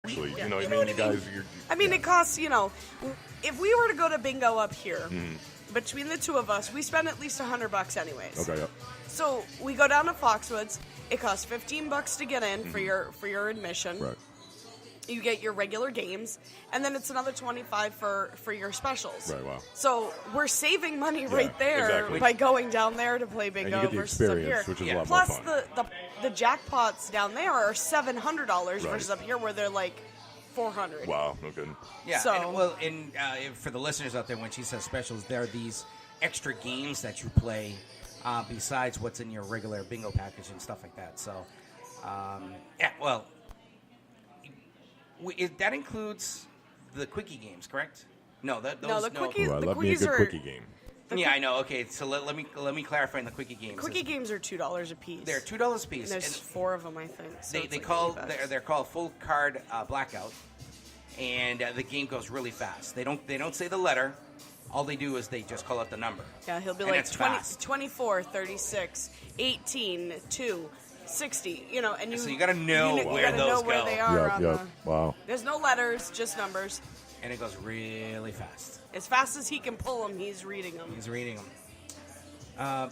actually. You know what I mean? You guys, it costs, if we were to go to bingo up here, between the two of us, we spend at least $100 anyways. Okay, yep. So we go down to Foxwoods. It costs $15 to get in for your admission. Right. You get your regular games, and then it's another $25 for your specials. Right, wow. So we're saving money right there exactly. by going down there to play bingo And you get the versus up here. experience, which is a lot Plus, more fun. the jackpots down there are $700 versus up here where they're like $400. Wow, no kidding. Yeah, So- for the listeners out there, when she says specials, there are these extra games that you play besides what's in your regular bingo package and stuff like that. So, that includes the quickie games, correct? No, the quickies. Ooh, I the love me a quickies good are quickie game. Yeah, I know. Okay, so let me clarify on the quickie games. Quickie games are $2 a piece. They're $2 a piece. And there's 4 of them, I think. So They're called full card blackout, and the game goes really fast. They don't say the letter. All they do is they just call out the number. Yeah, he'll be And like it's 20, fast. 24, 36, 18, 2, 60. And you. So you got to know where those where go. they are. Yep. Wow. There's no letters, just numbers. And it goes really fast. As fast as he can pull them, he's reading them. He's reading them.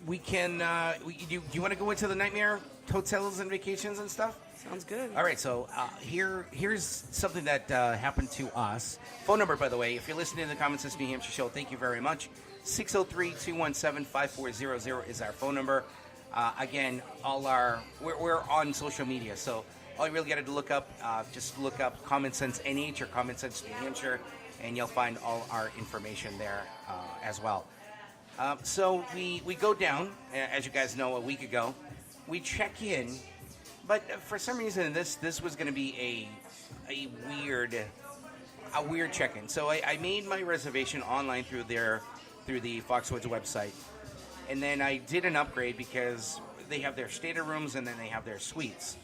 We can. Do you want to go into the nightmare hotels and vacations and stuff? Sounds good. All right, so here's something that happened to us. Phone number, by the way, if you're listening to the Common Sense New Hampshire show, thank you very much. 603-217-5400 is our phone number. Again, we're on social media, so all you really got to look up, just look up Common Sense NH or Common Sense New Hampshire, and you'll find all our information there as well. So we go down, as you guys know, a week ago. We check in. But for some reason, this was going to be a weird check-in. So I made my reservation online through the Foxwoods website, and then I did an upgrade because they have their stater rooms and then they have their suites.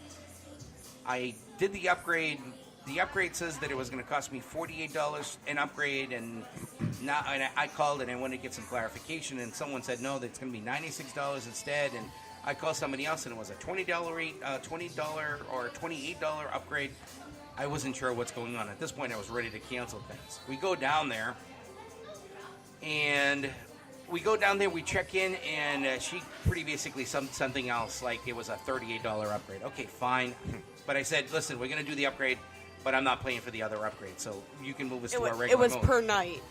I did the upgrade. The upgrade says that it was going to cost me $48 an upgrade, and I called and I wanted to get some clarification, and someone said no, that's going to be $96 instead, and I called somebody else, and it was a $20 or $28 upgrade. I wasn't sure what's going on. At this point, I was ready to cancel things. We go down there, we check in, and she pretty basically something else, like it was a $38 upgrade. Okay, fine. But I said, listen, we're going to do the upgrade, but I'm not paying for the other upgrade, so you can move us to our regular It was mode. per night.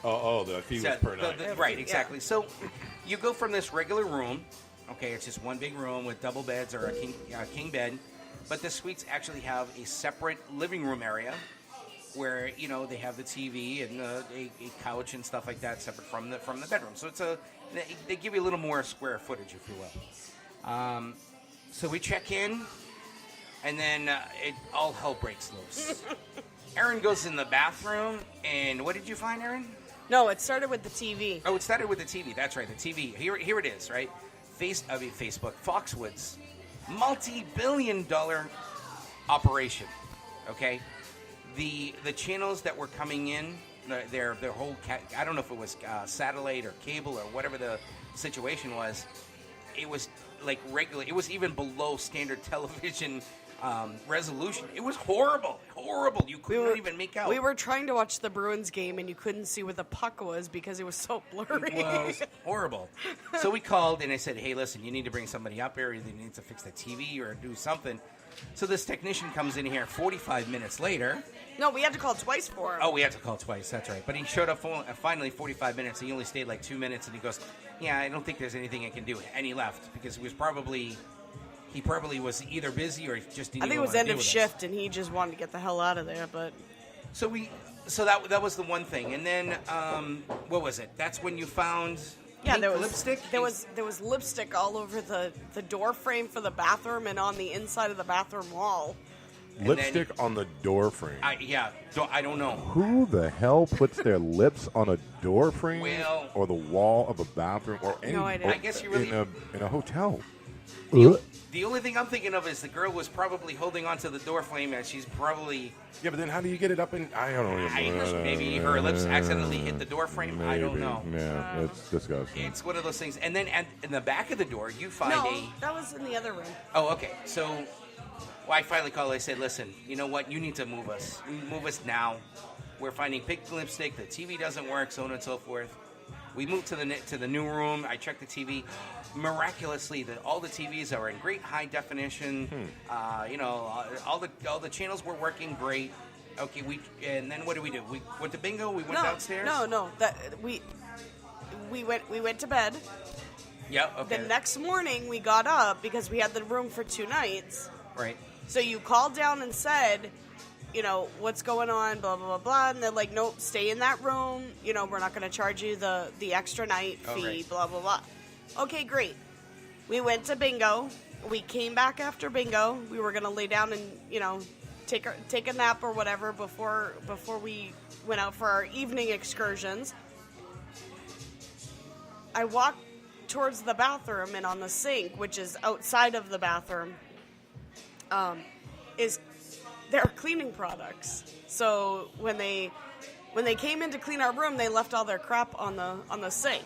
Oh, the fee was per night. Right, exactly. Yeah. So you go from this regular room. Okay, it's just one big room with double beds or a king bed, but the suites actually have a separate living room area where they have the TV and a couch and stuff like that separate from the bedroom. So they give you a little more square footage, if you will. So we check in, and then all hell breaks loose. Erin goes in the bathroom, and what did you find, Erin? No, it started with the TV. Oh, it started with the TV. That's right, the TV. Here it is, right? Facebook, Foxwoods, multi-billion-dollar operation. Okay, the channels that were coming in, their whole I don't know if it was satellite or cable or whatever the situation was. It was like regular. It was even below standard television resolution. It was horrible. You couldn't even make out. We were trying to watch the Bruins game, and you couldn't see where the puck was because it was so blurry. It was horrible. So we called, and I said, hey, listen, you need to bring somebody up here. Either you need to fix the TV or do something. So this technician comes in here 45 minutes later. No, we had to call twice for him. Oh, we had to call twice. That's right. But he showed up finally 45 minutes. He only stayed like 2 minutes, and he goes, yeah, I don't think there's anything I can do. And he left because he probably was either busy or just didn't. I think it was end of shift, and he just wanted to get the hell out of there. But so that was the one thing, and then what was it? That's when you found there was lipstick. There was lipstick all over the door frame for the bathroom and on the inside of the bathroom wall. Lipstick on the door frame. I don't know. Who the hell puts their lips on a door frame or the wall of a bathroom or any? No idea. I guess you really in a hotel. The only thing I'm thinking of is the girl was probably holding onto the door frame, and she's probably... Yeah, but then how do you get it up in... I don't know. Maybe her lips accidentally hit the door frame. Maybe. I don't know. Yeah, it's disgusting. It's one of those things. And then in the back of the door, you find No, that was in the other room. Oh, okay. So Well, I finally called. I said, listen, you know what? You need to move us. Move us now. We're finding pink lipstick. The TV doesn't work, so on and so forth. We moved to the new room. I checked the TV. Miraculously, all the TVs are in great high definition. All the channels were working great. Okay, and then what did we do? We went to bingo. We went downstairs. No. We went to bed. Yeah. Okay. The next morning we got up because we had the room for 2 nights. Right. So you called down and said, what's going on, blah, blah, blah, blah. And they're like, nope, stay in that room. We're not going to charge you the extra night fee, right. blah, blah, blah. Okay, great. We went to bingo. We came back after bingo. We were going to lay down and, take a nap or whatever before we went out for our evening excursions. I walked towards the bathroom, and on the sink, which is outside of the bathroom, there are cleaning products. So when they came in to clean our room, they left all their crap on the sink.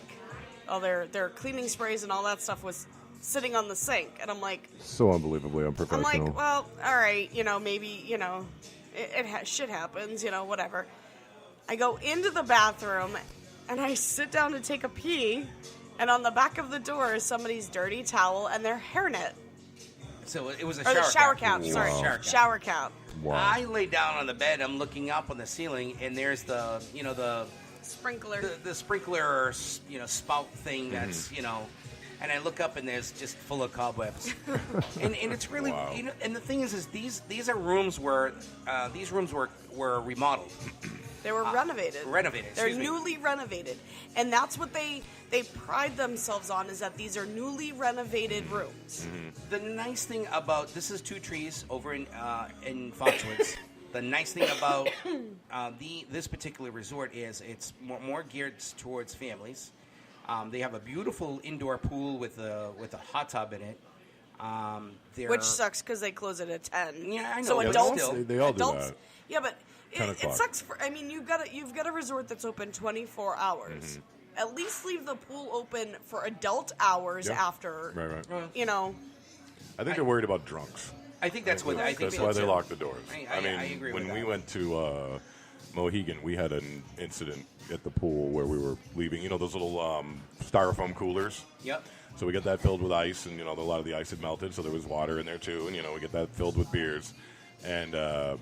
All their cleaning sprays and all that stuff was sitting on the sink, and I'm like, so unbelievably unprofessional. I'm like, well, all right, maybe shit happens, whatever. I go into the bathroom, and I sit down to take a pee, and on the back of the door is somebody's dirty towel and their hairnet. So it was a shower cap. Wow. Sorry, shower cap. Wow. I lay down on the bed. I'm looking up on the ceiling, and there's the Sprinkler. the sprinkler, spout thing that's, and I look up and there's just full of cobwebs. and it's really, Wow. And the thing is these are rooms where, these rooms were remodeled. They were renovated. They're newly renovated. And that's what they pride themselves on, is that these are newly renovated rooms. Mm-hmm. The nice thing about, this is 2 Trees over in Foxwoods. The nice thing about this particular resort is it's more geared towards families. They have a beautiful indoor pool with a hot tub in it. Which sucks because they close it at 10. Yeah, I know. So but adults, still. They all do adults, that. yeah, but 10 it o'clock. sucks for. You've got a resort that's open 24 hours. Mm-hmm. At least leave the pool open for adult hours Yeah. after. Right. I think they're worried about drunks. I think that's what I think. That's so why they too. lock the doors. I agree when with we that. went to Mohegan, we had an incident at the pool where we were leaving. Those little styrofoam coolers. Yep. So we get that filled with ice, and a lot of the ice had melted, so there was water in there too. And we get that filled with beers. And I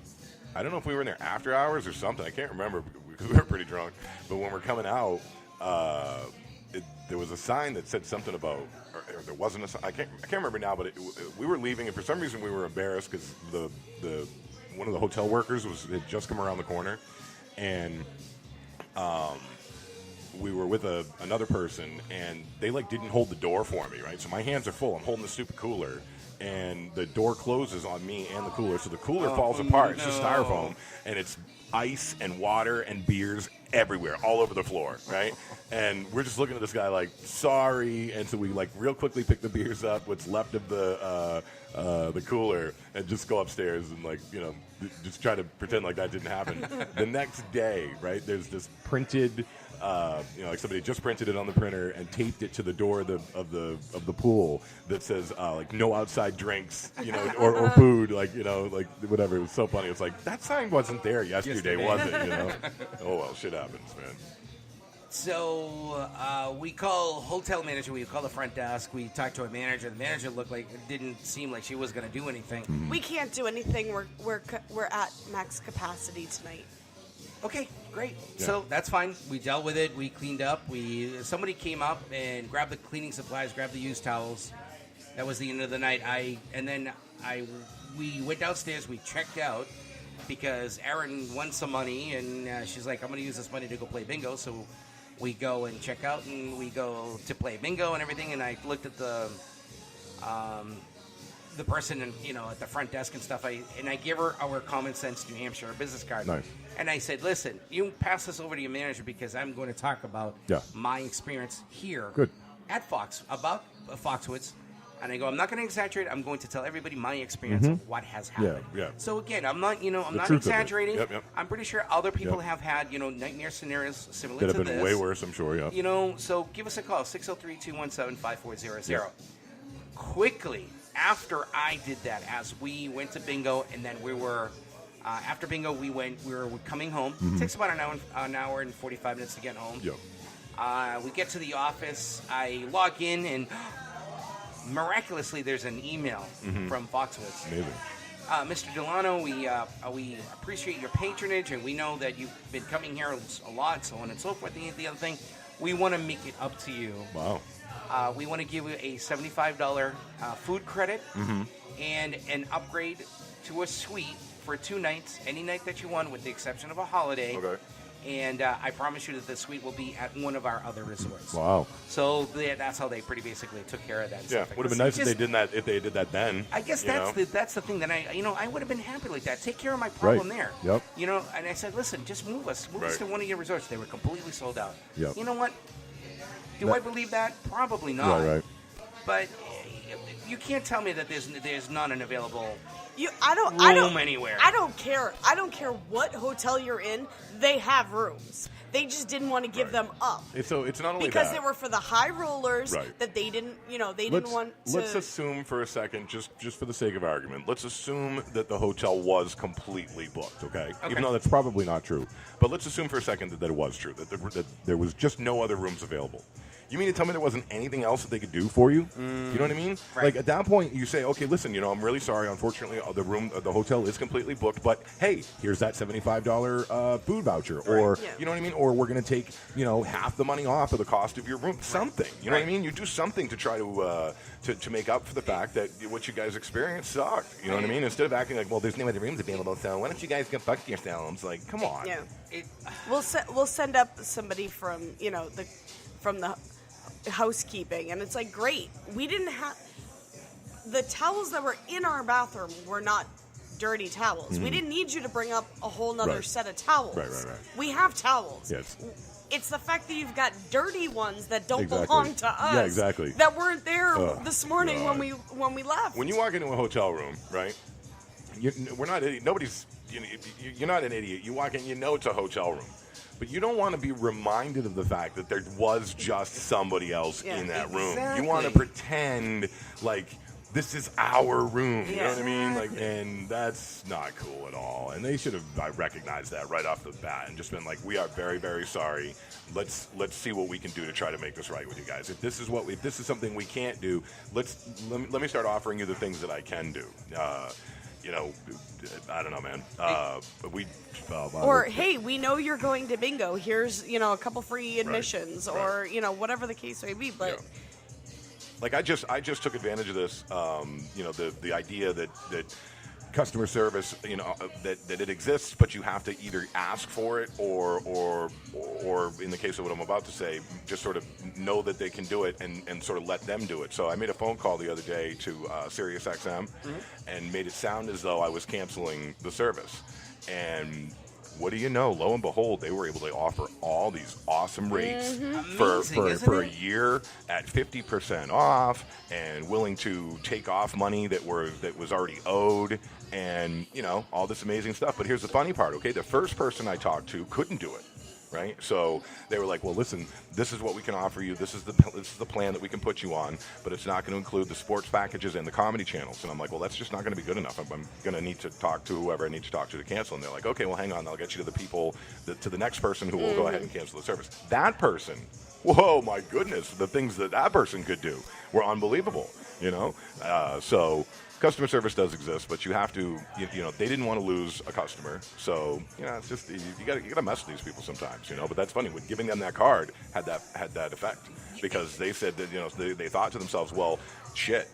don't know if we were in there after hours or something. I can't remember because we were pretty drunk. But when we're coming out, there was a sign that said something about, or there wasn't a sign. I can't remember now. But we were leaving, and for some reason we were embarrassed because the one of the hotel workers had just come around the corner, and we were with another person, and they didn't hold the door for me, right? So my hands are full. I'm holding the stupid cooler, and the door closes on me and the cooler. So the cooler falls apart. It's just styrofoam, and it's ice and water and beers everywhere, all over the floor, right? And we're just looking at this guy like, sorry. And so we real quickly pick the beers up, what's left of the cooler, and just go upstairs and just try to pretend like that didn't happen. The next day, right? There's this printed. Somebody just printed it on the printer and taped it to the door of the pool that says no outside drinks, or food, whatever. It was so funny. It's like that sign wasn't there yesterday. Was it? Oh well, shit happens, man. So we call hotel manager. We call the front desk. We talked to a manager. The manager looked like it didn't seem like she was going to do anything. Mm-hmm. We can't do anything. We're at max capacity tonight. Okay, great. Yeah. So that's fine. We dealt with it. We cleaned up. Somebody came up and grabbed the cleaning supplies, grabbed the used towels. That was the end of the night. We went downstairs. We checked out because Erin won some money, and she's like, "I'm going to use this money to go play bingo." So we go and check out, and we go to play bingo and everything. And I looked at the person at the front desk and stuff. I gave her our Common Sense New Hampshire business card. Nice. And I said, listen, you pass this over to your manager because I'm going to talk about my experience here at Foxwoods. And I go, I'm not going to exaggerate. I'm going to tell everybody my experience of what has happened. Yeah. So again, I'm not truth exaggerating. of it. Yep. I'm pretty sure other people have had, nightmare scenarios similar Could to have this. been way worse, I'm sure. Yeah. So give us a call, 603-217-5400. Quickly, after I did that, as we went to bingo, and then we were after bingo, we were coming home. It takes about an hour and 45 minutes to get home. Yep. We get to the office. I log in, and miraculously, there's an email from Foxwoods. Amazing. Mr. Delano, we appreciate your patronage, and we know that you've been coming here a lot, so on and so forth. The other thing, we want to make it up to you. Wow. We want to give you a $75 food credit and an upgrade to a suite for 2 nights, any night that you want, with the exception of a holiday. Okay. And I promise you that the suite will be at one of our other resorts. Wow. So that's how they pretty basically took care of that. Yeah, would have been nice if they did that. If they did that then. I guess that's the thing that I would have been happy like that. Take care of my problem there. Yep. And I said, listen, just move us to one of your resorts. They were completely sold out. Yep. You know what? Do I believe that? Probably not. Right. But you can't tell me that there's not an available room anywhere. I don't care. I don't care what hotel you're in. They have rooms. They just didn't want to give them up. So it's not only because that. they were for the high rollers that they didn't, didn't want to. Let's assume for a second, just for the sake of argument, let's assume that the hotel was completely booked, okay? Even though that's probably not true. But let's assume for a second that it was true, that there was just no other rooms available. You mean to tell me there wasn't anything else that they could do for you? You know what I mean? Right. Like, at that point, you say, okay, listen, I'm really sorry. Unfortunately, the hotel is completely booked. But, hey, here's that $75 food voucher. Or, you know what I mean? Or we're going to take, half the money off of the cost of your room. Something. You know what I mean? You do something to try to make up for the fact that what you guys experienced sucked. You know what I mean? Instead of acting like, well, there's no other rooms available, so why don't you guys get fucked yourselves? Like, come on. Yeah. We'll send up somebody from, from the housekeeping, and it's like, great, we didn't have the towels that were in our bathroom were not dirty towels. We didn't need you to bring up a whole nother set of towels. Right. We have towels. Yes. It's the fact that you've got dirty ones that don't belong to us. Yeah, exactly. That weren't there this morning when we left. When you walk into a hotel room, right? We're not nobody's. You're not an idiot. You walk in, it's a hotel room. But you don't want to be reminded of the fact that there was just somebody else in that room. You want to pretend like this is our room. You know what I mean? Like, and that's not cool at all. And they should have recognized that right off the bat and just been like, we are very, very sorry. Let's see what we can do to try to make this right with you guys. If this is something we can't do, let me start offering you the things that I can do. I don't know, man. Hey, we know you're going to bingo. Here's, a couple free admissions, or whatever the case may be. But like, I just took advantage of this. The idea that customer service, that it exists, but you have to either ask for it or in the case of what I'm about to say, just sort of know that they can do it and sort of let them do it. So I made a phone call the other day to SiriusXM and made it sound as though I was canceling the service. And what do you know? Lo and behold, they were able to offer all these awesome rates for a year at 50% off, and willing to take off money that was already owed, and all this amazing stuff. But here's the funny part, okay? The first person I talked to couldn't do it. Right, so they were like, "Well, listen, this is what we can offer you. This is the plan that we can put you on, but it's not going to include the sports packages and the comedy channels." And I'm like, "Well, that's just not going to be good enough. I'm going to need to talk to whoever I need to talk to cancel." And they're like, "Okay, well, hang on. I'll get you to the people, to the next person who will go ahead and cancel the service." That person, whoa, my goodness, the things that person could do were unbelievable. So. Customer service does exist, but you have to, they didn't want to lose a customer. So, it's just, you got to mess with these people sometimes, But that's funny. With giving them that card had that effect, because they said that, they thought to themselves, well, shit,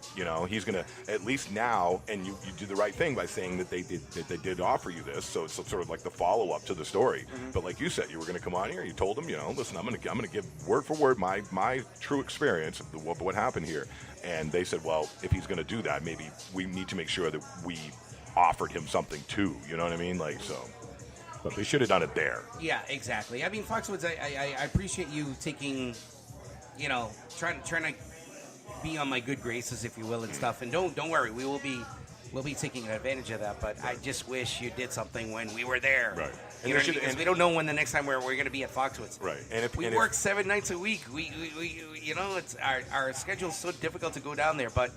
he's going to, at least now, and you do the right thing by saying that they did offer you this. So it's sort of like the follow-up to the story. But like you said, you were going to come on here, you told them, listen, I'm going to give word for word my true experience of what happened here. And they said, well, if he's going to do that, maybe we need to make sure that we offered him something too. You know what I mean? Like, so. But they should have done it there. Yeah, exactly. I mean, Foxwoods, I appreciate you taking, trying to be on my good graces, if you will, and stuff. And don't worry, we will we'll be taking advantage of that. But I just wish you did something when we were there. Right. You know what I mean? Because we don't know when the next time we're going to be at Foxwoods. Right. And if we work 7 nights a week, we you know, it's our schedule's so difficult to go down there, but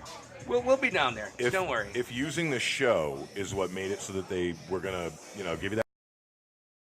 we'll be down there. Don't worry. If using the show is what made it so that they were going to, give you that